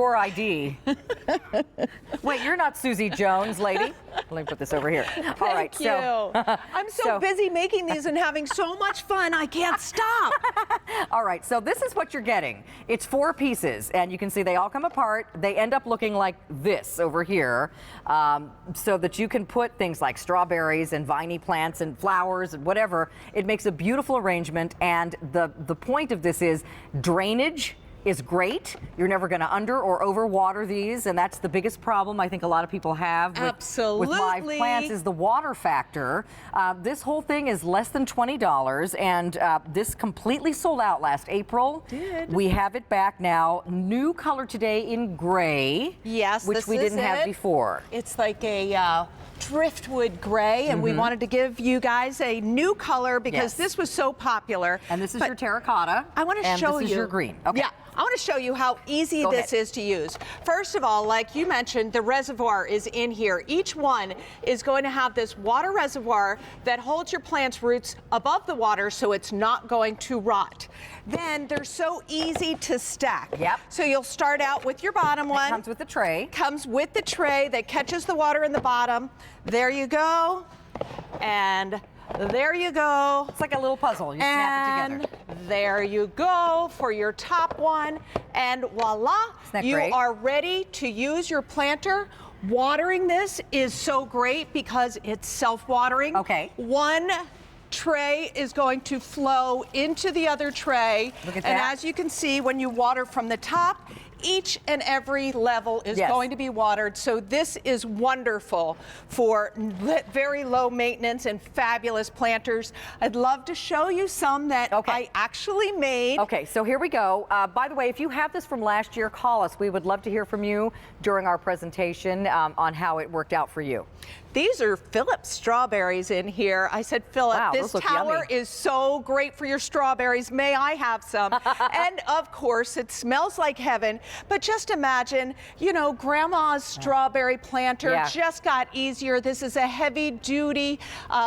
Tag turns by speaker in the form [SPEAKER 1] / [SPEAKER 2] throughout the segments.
[SPEAKER 1] Your ID. Wait, you're not Susie Jones, lady. Let me put this over here. All right,
[SPEAKER 2] Thank you. I'm so busy making these and having so much fun, I can't stop.
[SPEAKER 1] All right, so this is what you're getting. It's 4 pieces, and you can see they all come apart. They end up looking like this over here, so that you can put things like strawberries and viney plants and flowers and whatever. It makes a beautiful arrangement, and the point of this is drainage is great. You're never going to under or over water these, and that's the biggest problem I think a lot of people have with live plants is the water factor. This whole thing is less than $20, and this completely sold out last April. We have it back now. New color today in gray.
[SPEAKER 2] Yes,
[SPEAKER 1] which we didn't have before.
[SPEAKER 2] It's like a driftwood gray, and we wanted to give you guys a new color because this was so popular.
[SPEAKER 1] And this is your terracotta.
[SPEAKER 2] I want to show you.
[SPEAKER 1] This is your green. Okay.
[SPEAKER 2] Yeah. I want to show you how easy this is to use. First of all, like you mentioned, the reservoir is in here. Each one is going to have this water reservoir that holds your plant's roots above the water so it's not going to rot. Then they're so easy to stack.
[SPEAKER 1] Yep.
[SPEAKER 2] So you'll start out with your bottom one.
[SPEAKER 1] It comes with the tray.
[SPEAKER 2] Comes with the tray that catches the water in the bottom. There you go. And there you go.
[SPEAKER 1] It's like a little puzzle. You snap it together.
[SPEAKER 2] There you go for your top one. And voila, you are ready to use your planter. Watering this is so great because it's self-watering.
[SPEAKER 1] Okay.
[SPEAKER 2] One tray is going to flow into the other tray.
[SPEAKER 1] Look at
[SPEAKER 2] and
[SPEAKER 1] that.
[SPEAKER 2] as you can see, when you water from the top, each and every level is going to be watered. So this is wonderful for very low maintenance and fabulous planters. I'd love to show you some that I actually made.
[SPEAKER 1] Okay, so here we go. By the way, if you have this from last year, call us. We would love to hear from you during our presentation on how it worked out for you.
[SPEAKER 2] These are Philip strawberries in here. I said, Philip, this tower is so great for your strawberries. May I have some? And of course, it smells like heaven. But just imagine, you know, grandma's strawberry planter just got easier. This is a heavy duty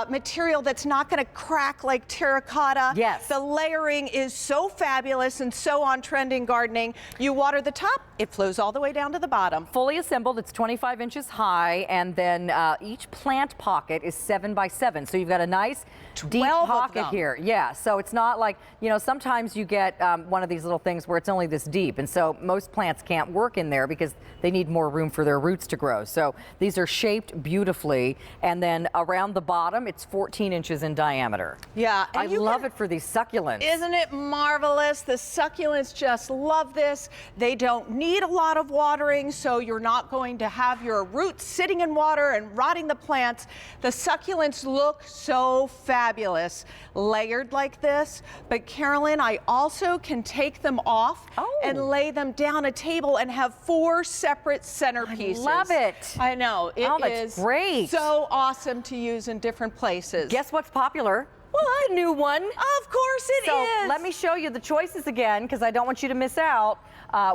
[SPEAKER 2] material that's not going to crack like terracotta.
[SPEAKER 1] Yes.
[SPEAKER 2] The layering is so fabulous and so on trend in gardening. You water the top, it flows all the way down to the bottom.
[SPEAKER 1] Fully assembled, it's 25 inches high, and then each plant pocket is 7 by 7. So you've got a nice deep pocket here. Yeah, so it's not like, you know, sometimes you get one of these little things where it's only this deep, and so most plants can't work in there because they need more room for their roots to grow. So these are shaped beautifully, and then around the bottom, it's 14 inches in diameter.
[SPEAKER 2] Yeah.
[SPEAKER 1] I love it for these succulents.
[SPEAKER 2] Isn't it marvelous? The succulents just love this. They don't need a lot of watering, so you're not going to have your roots sitting in water and rotting the plants. The succulents look so fabulous, layered like this. But Carolyn, I also can take them off and lay them down a table and have 4 separate centerpieces.
[SPEAKER 1] I love it.
[SPEAKER 2] I know. It is
[SPEAKER 1] great.
[SPEAKER 2] So awesome to use in different places.
[SPEAKER 1] Guess what's popular? What? The new one.
[SPEAKER 2] Of course it is.
[SPEAKER 1] So let me show you the choices again, because I don't want you to miss out.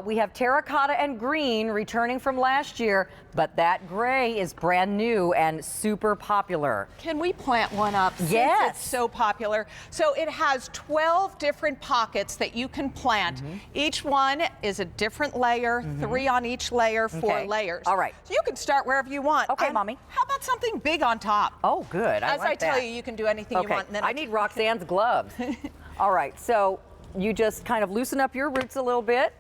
[SPEAKER 1] We have terracotta and green returning from last year, but that gray is brand new and super popular.
[SPEAKER 2] Can we plant one up?
[SPEAKER 1] Yes.
[SPEAKER 2] It's so popular. So it has 12 different pockets that you can plant. Each one is a different layer, 3 on each layer, 4 layers.
[SPEAKER 1] All right.
[SPEAKER 2] So you can start wherever you want.
[SPEAKER 1] Okay, Mommy.
[SPEAKER 2] How about something big on top?
[SPEAKER 1] Oh, good.
[SPEAKER 2] As I tell you, you can do anything you want. And then
[SPEAKER 1] I need Roxanne's gloves. All right, so you just kind of loosen up your roots a little bit,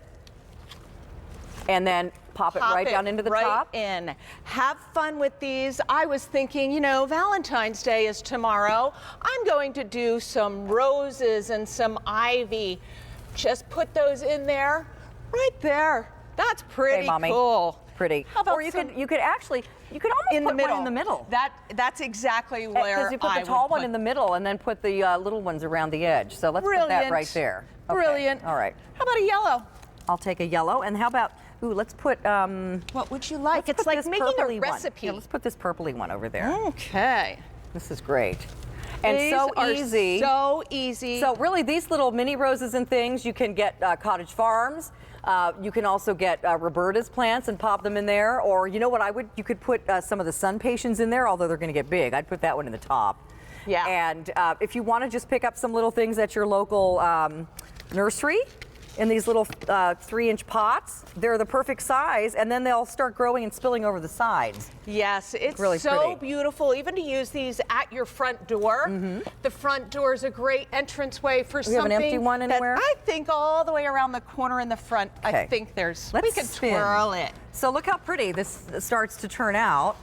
[SPEAKER 1] and then pop it right down into the top.
[SPEAKER 2] In. Have fun with these. I was thinking, you know, Valentine's Day is tomorrow. I'm going to do some roses and some ivy. Just put those in there, right there. That's pretty cool.
[SPEAKER 1] Pretty.
[SPEAKER 2] How about
[SPEAKER 1] or you could almost put one in the middle.
[SPEAKER 2] That's exactly where
[SPEAKER 1] because you put the tall one in the middle and then put the little ones around the edge. So let's put that right there. Okay.
[SPEAKER 2] Brilliant.
[SPEAKER 1] All right.
[SPEAKER 2] How about a yellow?
[SPEAKER 1] I'll take a yellow. And how about, let's put
[SPEAKER 2] what would you like? It's like making a recipe.
[SPEAKER 1] Yeah, let's put this purpley one over there.
[SPEAKER 2] Okay.
[SPEAKER 1] This is great. And
[SPEAKER 2] these
[SPEAKER 1] so
[SPEAKER 2] are
[SPEAKER 1] easy.
[SPEAKER 2] So easy.
[SPEAKER 1] So really, these little mini roses and things, you can get Cottage Farms. You can also get Roberta's plants and pop them in there. Or you know what you could put some of the sun patiens in there, although they're going to get big. I'd put that one in the top.
[SPEAKER 2] Yeah.
[SPEAKER 1] And if you want to just pick up some little things at your local nursery, in these little 3-inch pots. They're the perfect size, and then they'll start growing and spilling over the sides.
[SPEAKER 2] Yes, it's
[SPEAKER 1] really
[SPEAKER 2] so
[SPEAKER 1] pretty.
[SPEAKER 2] beautiful. Even to use these at your front door. The front door is a great entranceway for
[SPEAKER 1] We have
[SPEAKER 2] something
[SPEAKER 1] an empty one
[SPEAKER 2] that
[SPEAKER 1] anywhere?
[SPEAKER 2] I think all the way around the corner in the front.
[SPEAKER 1] Okay.
[SPEAKER 2] I think there's.
[SPEAKER 1] Let's
[SPEAKER 2] we can
[SPEAKER 1] spin.
[SPEAKER 2] twirl it.
[SPEAKER 1] So look how pretty this starts to turn out.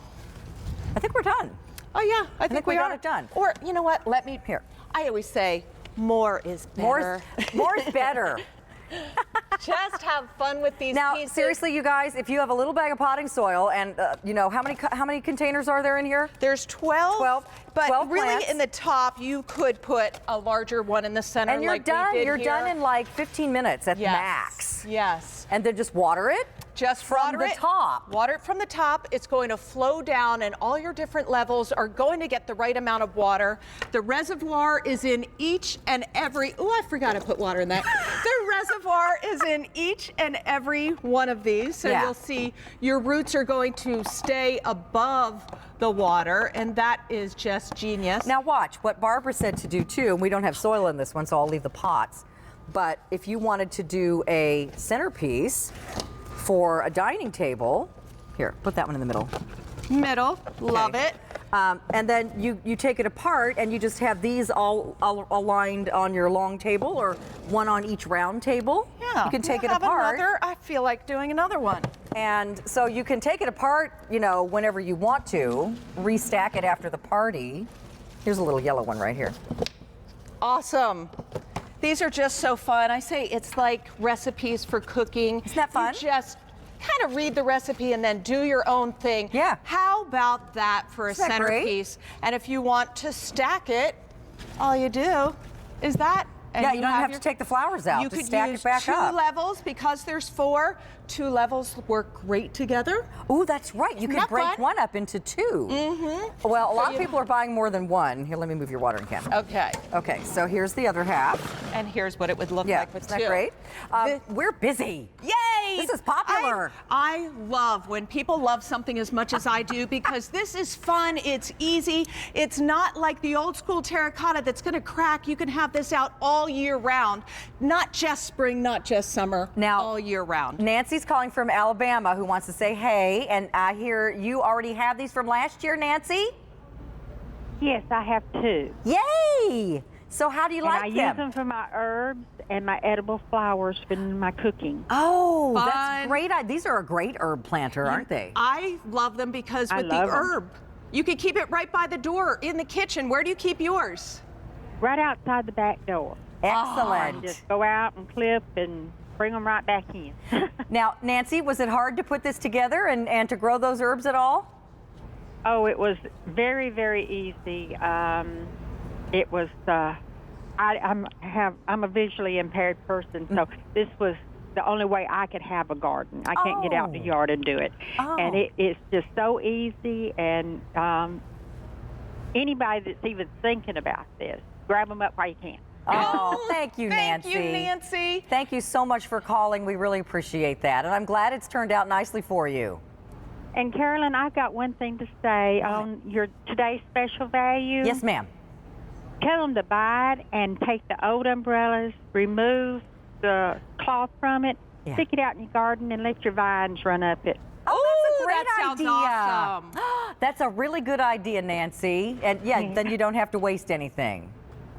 [SPEAKER 1] I think we're done.
[SPEAKER 2] Oh yeah, I think
[SPEAKER 1] we got
[SPEAKER 2] are.
[SPEAKER 1] it done.
[SPEAKER 2] Or you know what? Let me.
[SPEAKER 1] Here.
[SPEAKER 2] I always say more is better.
[SPEAKER 1] More's better.
[SPEAKER 2] Just have fun with these
[SPEAKER 1] Now,
[SPEAKER 2] pieces.
[SPEAKER 1] seriously, you guys, if you have a little bag of potting soil, and you know, how many containers are there in here?
[SPEAKER 2] There's 12.
[SPEAKER 1] 12.
[SPEAKER 2] But
[SPEAKER 1] 12
[SPEAKER 2] really,
[SPEAKER 1] plants.
[SPEAKER 2] in the top, you could put a larger one in the center.
[SPEAKER 1] And you're
[SPEAKER 2] like
[SPEAKER 1] done.
[SPEAKER 2] We did
[SPEAKER 1] You're
[SPEAKER 2] here.
[SPEAKER 1] done in like 15 minutes at
[SPEAKER 2] Yes.
[SPEAKER 1] max.
[SPEAKER 2] Yes.
[SPEAKER 1] And then just water it.
[SPEAKER 2] Just
[SPEAKER 1] from
[SPEAKER 2] water
[SPEAKER 1] the
[SPEAKER 2] it,
[SPEAKER 1] top.
[SPEAKER 2] Water it from the top. It's going to flow down, and all your different levels are going to get the right amount of water. The reservoir is in each and every. Oh, I forgot to put water in that. The reservoir is in each and every one of these. So
[SPEAKER 1] Yeah.
[SPEAKER 2] you'll see your roots are going to stay above the water, and that is just genius.
[SPEAKER 1] Now watch what Barbara said to do too. And we don't have soil in this one, so I'll leave the pots. But if you wanted to do a centerpiece for a dining table, here, put that one in the middle.
[SPEAKER 2] Middle, love
[SPEAKER 1] Okay.
[SPEAKER 2] it.
[SPEAKER 1] And then you take it apart and you just have these all aligned on your long table, or one on each round table.
[SPEAKER 2] Yeah.
[SPEAKER 1] You can take it
[SPEAKER 2] have
[SPEAKER 1] apart.
[SPEAKER 2] Another, I feel like doing another one.
[SPEAKER 1] And so you can take it apart, you know, whenever you want to, restack it after the party. Here's a little yellow one right here.
[SPEAKER 2] Awesome. These are just so fun. I say it's like recipes for cooking.
[SPEAKER 1] Isn't that fun?
[SPEAKER 2] You just kind of read the recipe and then do your own thing.
[SPEAKER 1] Yeah.
[SPEAKER 2] How about that for a
[SPEAKER 1] Isn't that great?
[SPEAKER 2] centerpiece? And if you want to stack it, all you do is that. And
[SPEAKER 1] Yeah, you don't have
[SPEAKER 2] your-
[SPEAKER 1] to take the flowers out.
[SPEAKER 2] You
[SPEAKER 1] Just
[SPEAKER 2] could
[SPEAKER 1] stack
[SPEAKER 2] use
[SPEAKER 1] it back
[SPEAKER 2] two
[SPEAKER 1] up.
[SPEAKER 2] levels because there's 4. 2 levels work great together.
[SPEAKER 1] Ooh, that's right. You
[SPEAKER 2] Isn't
[SPEAKER 1] can
[SPEAKER 2] that
[SPEAKER 1] break
[SPEAKER 2] fun?
[SPEAKER 1] one up into 2. Mm-hmm. Well, a lot of
[SPEAKER 2] you-
[SPEAKER 1] people are buying more than one. Here, let me move your watering can.
[SPEAKER 2] Okay.
[SPEAKER 1] Okay, so here's the other half.
[SPEAKER 2] And here's what it would look
[SPEAKER 1] Yeah,
[SPEAKER 2] like with
[SPEAKER 1] isn't
[SPEAKER 2] 2.
[SPEAKER 1] that great? We're busy.
[SPEAKER 2] Yay!
[SPEAKER 1] This is popular.
[SPEAKER 2] I love when people love something as much as I do because this is fun, it's easy. It's not like the old school terracotta that's going to crack. You can have this out all year round, not just spring, not just summer,
[SPEAKER 1] Now,
[SPEAKER 2] all year round.
[SPEAKER 1] Nancy's calling from Alabama who wants to say hey, and I hear you already have these from last year, Nancy?
[SPEAKER 3] Yes, I have 2.
[SPEAKER 1] Yay! So how do you
[SPEAKER 3] And
[SPEAKER 1] like
[SPEAKER 3] I
[SPEAKER 1] them?
[SPEAKER 3] use them for my herbs and my edible flowers for my cooking.
[SPEAKER 1] Oh,
[SPEAKER 2] Fun.
[SPEAKER 1] that's great. These are a great herb planter, aren't they?
[SPEAKER 2] I love them because
[SPEAKER 3] I
[SPEAKER 2] with the
[SPEAKER 3] love 'em.
[SPEAKER 2] herb, you can keep it right by the door in the kitchen. Where do you keep yours?
[SPEAKER 3] Right outside the back door.
[SPEAKER 1] Excellent.
[SPEAKER 3] Just go out and clip and bring them right back in.
[SPEAKER 1] Now, Nancy, was it hard to put this together and to grow those herbs at all?
[SPEAKER 3] Oh, it was very, very easy. It was. I'm a visually impaired person, so this was the only way I could have a garden. I can't get out in the yard and do it, and it's just so easy. And anybody that's even thinking about this, grab them up while you can.
[SPEAKER 1] Oh, thank you, Nancy.
[SPEAKER 2] Thank you, Nancy.
[SPEAKER 1] Thank you so much for calling. We really appreciate that. And I'm glad it's turned out nicely for you.
[SPEAKER 3] And Carolyn, I've got one thing to say on your today's special value.
[SPEAKER 1] Yes, ma'am.
[SPEAKER 3] Tell them to buy it and take the old umbrellas, remove the cloth from it,
[SPEAKER 1] Yeah.
[SPEAKER 3] stick it out in your garden, and let your vines run up it.
[SPEAKER 1] Oh,
[SPEAKER 2] Ooh,
[SPEAKER 1] that's a great
[SPEAKER 2] that sounds
[SPEAKER 1] idea.
[SPEAKER 2] awesome.
[SPEAKER 1] That's a really good idea, Nancy. And yeah, then you don't have to waste anything.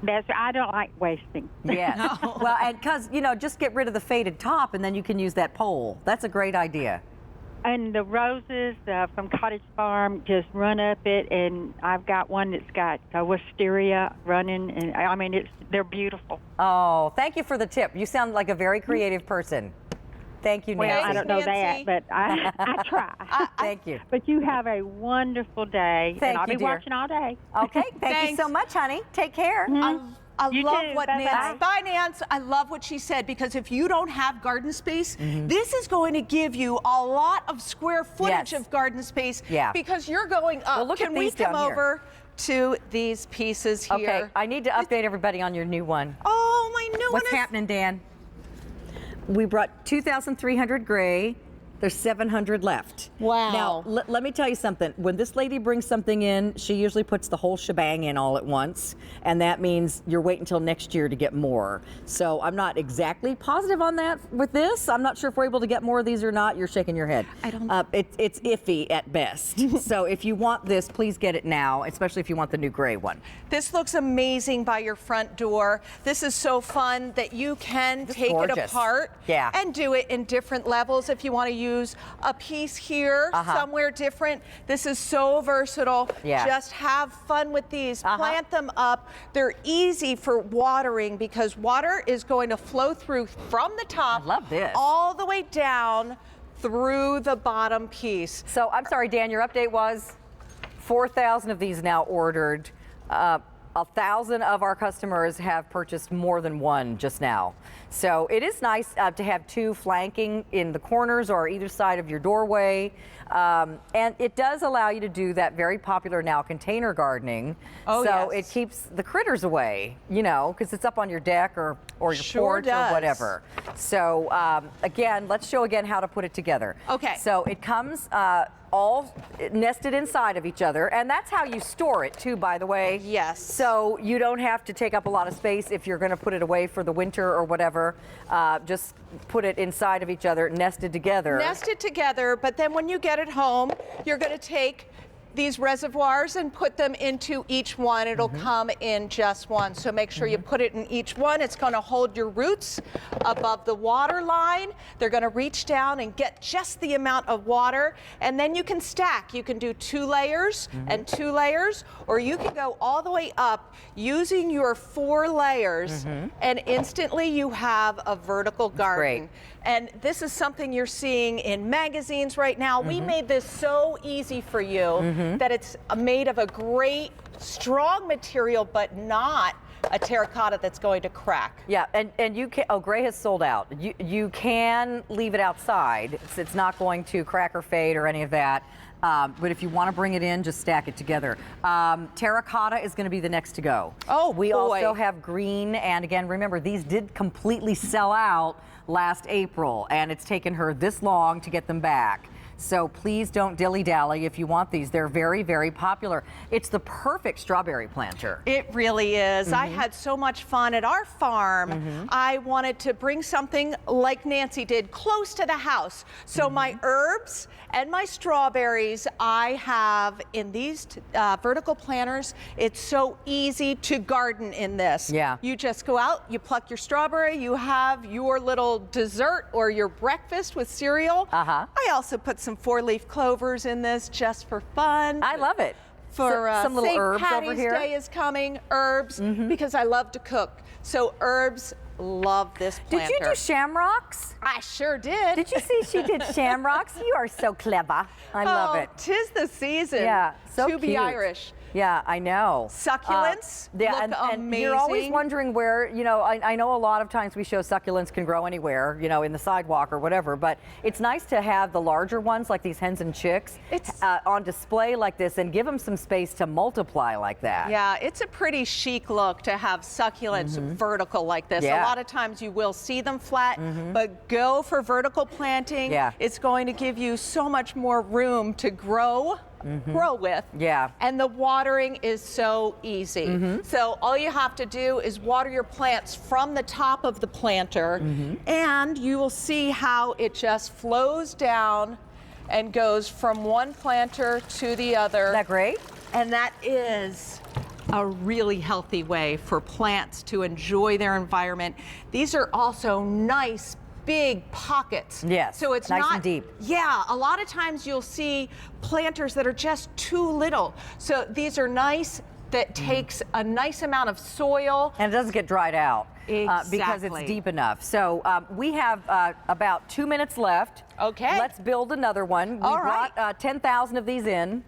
[SPEAKER 3] I don't like wasting.
[SPEAKER 1] Yes.
[SPEAKER 2] No.
[SPEAKER 1] Well, and because, you know, just get rid of the faded top and then you can use that pole. That's a great idea.
[SPEAKER 3] And the roses from Cottage Farm just run up it, and I've got one that's got wisteria running, and I mean, they're beautiful.
[SPEAKER 1] Oh, thank you for the tip. You sound like a very creative person. Thank you,
[SPEAKER 3] Well,
[SPEAKER 1] Nancy.
[SPEAKER 3] I don't know
[SPEAKER 2] Nancy.
[SPEAKER 3] that, but I try.
[SPEAKER 1] Thank you.
[SPEAKER 3] But you have a wonderful day,
[SPEAKER 1] Thank
[SPEAKER 3] and I'll
[SPEAKER 1] you,
[SPEAKER 3] be
[SPEAKER 1] dear.
[SPEAKER 3] watching all day.
[SPEAKER 1] Okay, thank you
[SPEAKER 2] Thanks.
[SPEAKER 1] so much, honey. Take care.
[SPEAKER 2] I
[SPEAKER 3] You
[SPEAKER 2] love
[SPEAKER 3] too.
[SPEAKER 2] what
[SPEAKER 3] Bye-bye.
[SPEAKER 2] Nancy. Bye, Nance. I love what she said because if you don't have garden space, this is going to give you a lot of square footage
[SPEAKER 1] Yes.
[SPEAKER 2] of garden space.
[SPEAKER 1] Yeah.
[SPEAKER 2] Because you're going up.
[SPEAKER 1] Well, look at
[SPEAKER 2] Can we
[SPEAKER 1] these
[SPEAKER 2] come
[SPEAKER 1] down here.
[SPEAKER 2] over to these pieces here?
[SPEAKER 1] Okay, I need to update everybody on your new one.
[SPEAKER 2] Oh, my new
[SPEAKER 1] What's
[SPEAKER 2] one is.
[SPEAKER 1] happening, Dan? We brought 2,300 gray, There's 700 left.
[SPEAKER 2] Wow.
[SPEAKER 1] Now, let me tell you something. When this lady brings something in, she usually puts the whole shebang in all at once, and that means you're waiting until next year to get more. So I'm not exactly positive on that with this. I'm not sure if we're able to get more of these or not. You're shaking your head.
[SPEAKER 2] I don't.
[SPEAKER 1] It's iffy at best. So if you want this, please get it now, especially if you want the new gray one.
[SPEAKER 2] This looks amazing by your front door. This is so fun that you can take it
[SPEAKER 1] gorgeous.
[SPEAKER 2] apart
[SPEAKER 1] Yeah.
[SPEAKER 2] and do it in different levels. If you want to use a piece here, somewhere different, this is so versatile.
[SPEAKER 1] Yeah.
[SPEAKER 2] Just have fun with these. Plant them up. They're easy for watering because water is going to flow through from the top
[SPEAKER 1] I love this.
[SPEAKER 2] all the way down through the bottom piece.
[SPEAKER 1] So I'm sorry, Dan, your update was 4,000 of these now ordered. 1,000 of our customers have purchased more than one just now. So it is nice to have two flanking in the corners or either side of your doorway. And it does allow you to do that very popular now container gardening.
[SPEAKER 2] Oh,
[SPEAKER 1] so
[SPEAKER 2] yes.
[SPEAKER 1] it keeps the critters away, you know, because it's up on your deck or your
[SPEAKER 2] Sure
[SPEAKER 1] porch
[SPEAKER 2] does.
[SPEAKER 1] or whatever. So again, let's show again how to put it together.
[SPEAKER 2] Okay.
[SPEAKER 1] So it comes all nested inside of each other, and that's how you store it too, by the way.
[SPEAKER 2] Yes.
[SPEAKER 1] So you don't have to take up a lot of space if you're going to put it away for the winter or whatever. Just put it inside of each other, nested together.
[SPEAKER 2] Nested together, but then when you get it home, you're going to take these reservoirs and put them into each one. It'll come in just one. So make sure you put it in each one. It's going to hold your roots above the water line. They're going to reach down and get just the amount of water. And then you can stack. You can do 2 layers and 2 layers, or you can go all the way up using your 4 layers, and instantly you have a vertical garden.
[SPEAKER 1] great.
[SPEAKER 2] And this is something you're seeing in magazines right now. We made this so easy for you that it's made of a great, strong material, but not a terracotta that's going to crack.
[SPEAKER 1] Yeah, and you can, gray has sold out. You can leave it outside. It's not going to crack or fade or any of that. But if you want to bring it in, just stack it together. Terracotta is going to be the next to go.
[SPEAKER 2] Oh,
[SPEAKER 1] we
[SPEAKER 2] boy.
[SPEAKER 1] also have green, and again, remember, these did completely sell out last April, and it's taken her this long to get them back. So please don't dilly-dally if you want these. They're very, very popular. It's the perfect strawberry planter.
[SPEAKER 2] It really is. I had so much fun at our farm. I wanted to bring something like Nancy did close to the house. So my herbs and my strawberries I have in these vertical planters. It's so easy to garden in this.
[SPEAKER 1] Yeah.
[SPEAKER 2] You just go out, you pluck your strawberry, you have your little dessert or your breakfast with cereal. I also put some 4-leaf clovers in this just for fun.
[SPEAKER 1] I love it.
[SPEAKER 2] For
[SPEAKER 1] some little
[SPEAKER 2] St.
[SPEAKER 1] herbs
[SPEAKER 2] Patty's
[SPEAKER 1] over here.
[SPEAKER 2] Day is coming, herbs, because I love to cook. So herbs, love this planter.
[SPEAKER 1] Did you do shamrocks?
[SPEAKER 2] I sure did.
[SPEAKER 1] Did you see she did shamrocks? You are so clever. I love it.
[SPEAKER 2] 'Tis the season.
[SPEAKER 1] Yeah, so
[SPEAKER 2] to be
[SPEAKER 1] cute.
[SPEAKER 2] Irish.
[SPEAKER 1] Yeah, I know.
[SPEAKER 2] Succulents look
[SPEAKER 1] and you're always
[SPEAKER 2] amazing.
[SPEAKER 1] wondering where, you know, I know a lot of times we show succulents can grow anywhere, you know, in the sidewalk or whatever, but it's nice to have the larger ones like these hens and chicks on display like this and give them some space to multiply like that.
[SPEAKER 2] Yeah, it's a pretty chic look to have succulents vertical like this.
[SPEAKER 1] Yeah.
[SPEAKER 2] A lot of times you will see them flat, but go for vertical planting.
[SPEAKER 1] Yeah.
[SPEAKER 2] It's going to give you so much more room to grow with.
[SPEAKER 1] Yeah.
[SPEAKER 2] And the watering is so easy. So all you have to do is water your plants from the top of the planter, and you will see how it just flows down and goes from one planter to the other.
[SPEAKER 1] Isn't that great?
[SPEAKER 2] And that is a really healthy way for plants to enjoy their environment. These are also nice, big pockets.
[SPEAKER 1] Yes,
[SPEAKER 2] So it's
[SPEAKER 1] nice
[SPEAKER 2] not
[SPEAKER 1] and deep.
[SPEAKER 2] Yeah, a lot of times you'll see planters that are just too little. So these are nice, that takes a nice amount of soil.
[SPEAKER 1] And it doesn't get dried out. Because
[SPEAKER 2] Exactly.
[SPEAKER 1] it's deep enough. So we have about 2 minutes left.
[SPEAKER 2] Okay.
[SPEAKER 1] Let's build another one. We
[SPEAKER 2] All right.
[SPEAKER 1] brought 10,000 of these in.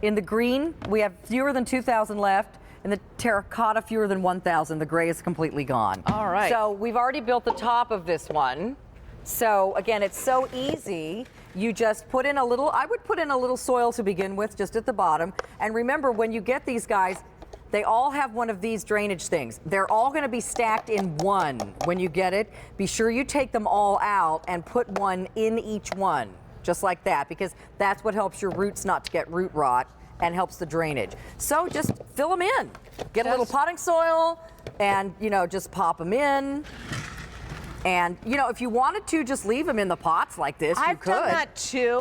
[SPEAKER 1] In the green, we have fewer than 2,000 left. In the terracotta, fewer than 1,000. The gray is completely gone.
[SPEAKER 2] All right.
[SPEAKER 1] So we've already built the top of this one. So again, it's so easy. You just put in a little, I would put in a little soil to begin with, just at the bottom. And remember, when you get these guys, they all have one of these drainage things. They're all going to be stacked in one when you get it. Be sure you take them all out and put one in each one. just like that, because that's what helps your roots not to get root rot and helps the drainage. So just fill them in. Get a little potting soil and, you know, just pop them in. And, you know, if you wanted to just leave them in the pots like this, you could.
[SPEAKER 2] I've done that too.